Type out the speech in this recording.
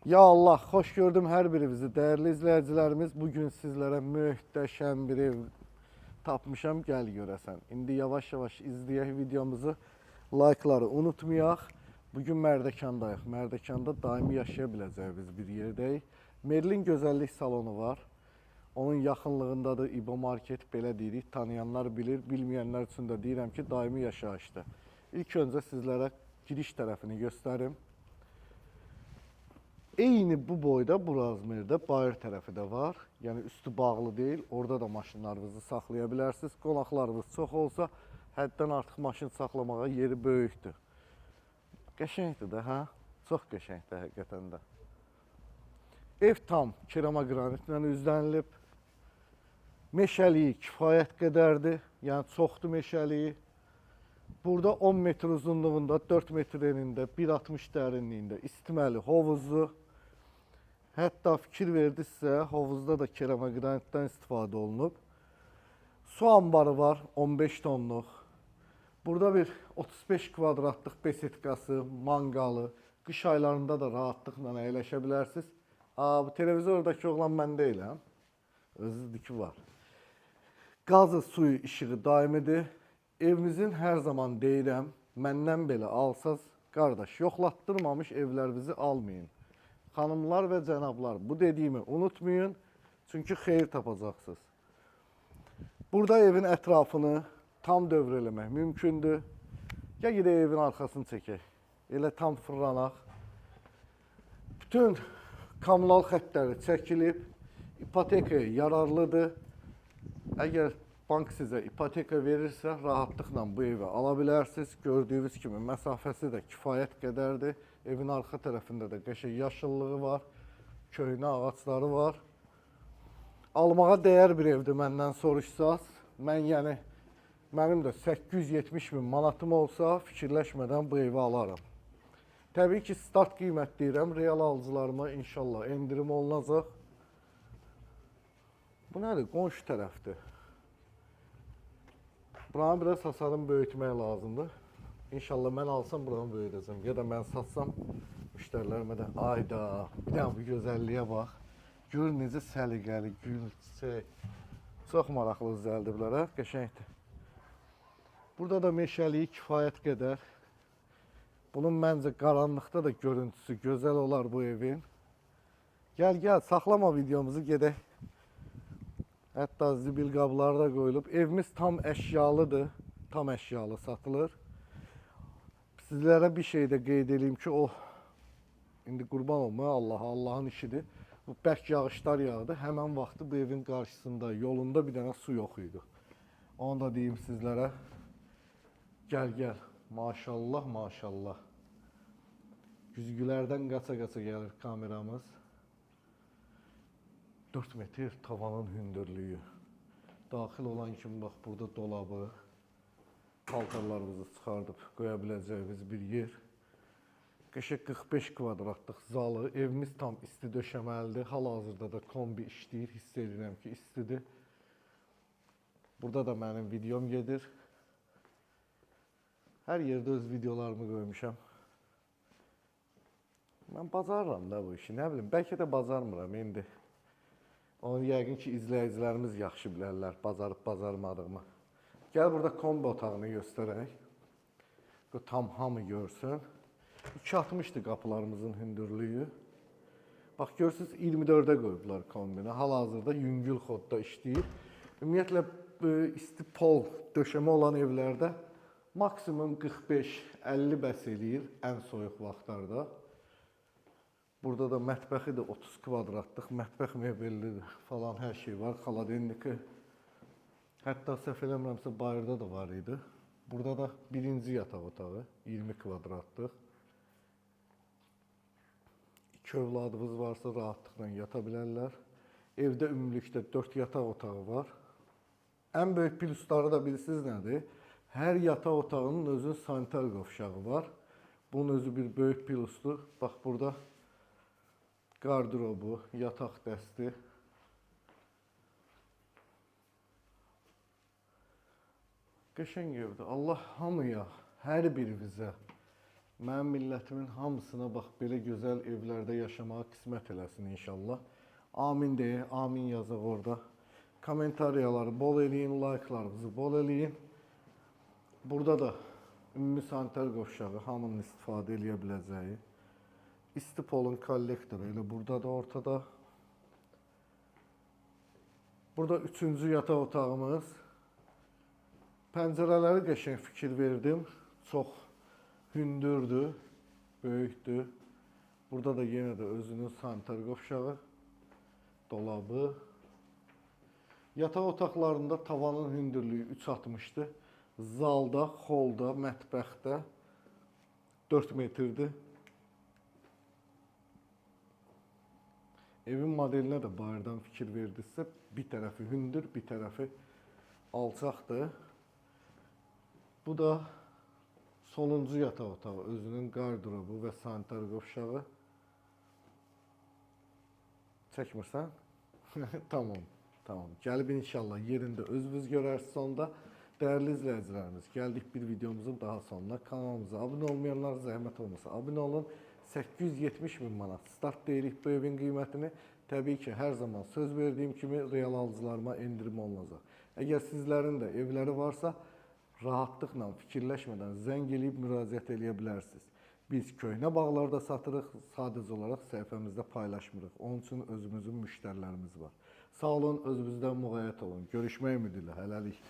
Ya Allah, hoş gördüm her birinizi. Değerli izleyicilerimiz, bugün sizlere möhtəşəm bir ev tapmışam, gəl görəsən. İndi yavaş-yavaş izləyək videomuzu. Like'ları unutmayaq. Bugün Mərdəkandayıq. Mərdəkanda daimi yaşaya biləcəyimiz bir yerdəyik. Merlin Gözəllik Salonu var. Onun yaxınlığındadır İbo Market, belə deyirik. Tanıyanlar bilir, bilməyənlər üçün də deyirəm ki, daimi yaşayışdır. İlk öncə sizlərə giriş tərəfini göstərim. Eyni bu boyda bu razmerdə bayır tərəfi də var. Yəni üstü bağlı deyil. Orada da maşınlarınızı saxlaya bilərsiniz. Qonaqlarınız çox olsa, həddən artıq maşın saxlamağa yeri böyükdür. Qəşəngdir də, hə? Çox qəşəngdir həqiqətən də. Ev tam kerama qranitlə üzlənilib. Meşəliyi kifayət qədərdir. Yəni çoxdur meşəliyi. Burada 10 metr uzunluğunda, 4 metr enində, 1,60 dərinliyində istiməli hovuzlu. Hətta fikir verdinizsə, hovuzda da kerama qranitdən istifadə olunub. Su anbarı var, 15 tonluq. Burada bir 35 kvadratlıq besetkası, mangalı. Qış aylarında da rahatlıqla əyləşə bilərsiniz. Bu televizordakı oğlan mən deyiləm. Özüdür var. Qazı, suyu, işığı daimidir. Evimizin hər zaman deyirəm, məndən belə alsaz, qardaş, yoxlatdırmamış evlərinizi almayın. Xanımlar və cənablar, bu dediyimi unutmayın, çünki xeyir tapacaqsınız. Burada evin ətrafını tam dövr eləmək mümkündür. Gəl gedək evin arxasını çəkək. Elə tam fırlanaq. Bütün kommunal xəttləri çəkilib, ipotekaya yararlıdır. Əgər bank sizə ipoteka verirsə, rahatlıqla bu evi ala bilərsiniz. Gördüyünüz kimi məsafəsi də kifayət qədərdir. Evin arxa tərəfində də qəşəng yaşıllığı var, köhnə ağacları var. Almağa dəyər bir evdir məndən soruşsaz. Mənim də 870 min manatım olsa, fikirləşmədən bu evi alaram. Təbii ki, start qiymət deyirəm, real alıcılarıma inşallah endirim olunacaq. Bu nədir? Qonşu tərəfdir. Buranı biraz hasarını böyütmək lazımdır. İnşallah mən alsam buranı böyüdəcəm. Ya da mən satsam müştərilərimə də ayda bir dənə bu gözəlliyə bax. Gör necə səliqəli, gül, çiçək. Çox maraqlı düzəldiblər, hə? Qəşəngdir. Burada da meşəliyi kifayət qədər. Bunun məncə qaranlıqda da görüntüsü gözəl olar bu evin. Gəl, saxlama videomuzu, gedək. Hətta zibil qabları da qoyulub. Evimiz tam əşyalıdır. Tam əşyalı satılır. Sizlərə bir şey də qeyd edeyim ki, indi qurban olmaya Allahın işidir. Bu bərk yağışlar yağdı. Həmən vaxtı bu evin qarşısında, yolunda bir dənə su yox idi. Onu da deyim sizlərə. Gəl. Maşallah, maşallah. Güzgülərdən qaça-qaça gəlir kameramız. 4 metr tavanın hündürlüyü. Daxil olan kimi bax, burada dolabı. Paltarlarımızı çıxardıb qoya biləcəyimiz bir yer. Qəşəng 45 kvadratlıq zalı. Evimiz tam isti döşəməlidir. Hal-hazırda da kombi işləyir. Hiss edirəm ki, istidir. Burada da mənim videom gedir. Hər yerdə öz videolarımı qoymuşam. Mən bacarıram da bu işi. Nə bilim, bəlkə də bacarmıram indi. Onu yəqin ki, izləyicilərimiz yaxşı bilərlər, bacarıb-bacarmadığımı. Gəl burada kombi otağını göstərək. Tam hamı görsün. 2.60'dır qapılarımızın hündürlüyü. Bax, görürsünüz 24'ə qoyublar kombini. Hal-hazırda yüngül xodda işləyir. Ümumiyyətlə, isti pol döşəmə olan evlərdə maksimum 45-50 bəs eləyir ən soyuq vaxtlarda. Burada da mətbəxi də 30 kvadratlıq, mətbəx mebellidir falan, hər şey var. Xaladelniki. Hətta səhv eləmirəmsə bayırda da var idi. Burada da birinci yataq otağı, 20 kvadratlıq. 2 övladımız varsa rahatlıqla yata bilərlər. Evdə ümumilikdə 4 yataq otağı var. Ən böyük plusları da bilirsiniz nədir? Hər yataq otağının özünün sanitar qovşağı var. Bunun özü bir böyük plusdur. Bax, burada qardırobu, yataq dəsti. Qəşəng evdir. Allah hamıya, hər birimizə Mənim millətimin hamısına bax belə gözəl evlərdə yaşamağa qismət eləsin inşallah. Amin deyin, amin yazaq orada. Kommentariyaları bol eləyin, like'larınızı bol eləyin. Burada da ümumi sanitar qovşağı hamının istifadə eləyə biləcəyi. İstipolun kollektoru elə burada da ortada. Burada üçüncü yataq otağımız. Pəncərələri qəşəng fikir verdim. Çox hündürdür, böyükdür. Burada da yenə də özünün sanitar qovşağı, dolabı. Yataq otaqlarında tavanın hündürlüyü 3.60-dır. Zalda, holda, mətbəxdə 4 metrdir. Evin modelinə də bayırdan fikir verdinizsə, bir tərəfi hündür, bir tərəfi alçaqdır. Bu da sonuncu yataq otağı, özünün qardırobu və sanitar qovşağı. Çəkmirsən? Tamam, tamam. Gəlib inşallah yerində özünüz görərsiniz sonda. Dəyərli izləyicilərimiz, gəldik bir videomuzun daha sonuna. Kanalımıza abunə olmayanlar zəhmət olmasa abunə olun. 870 min manat start deyirik bu evin qiymətini. Təbii ki, hər zaman söz verdiyim kimi real alıcılarıma endirim olunacaq. Əgər sizlərin də evləri varsa, rahatlıqla, fikirləşmədən zəng eləyib müraciət eləyə bilərsiniz. Biz köhnə bağlarda satırıq, sadəcə olaraq səhifəmizdə paylaşmırıq. Onun üçün özümüzün müştərilərimiz var. Sağ olun, özünüzdən müğayət olun. Görüşmək ümidi ilə, hələlik.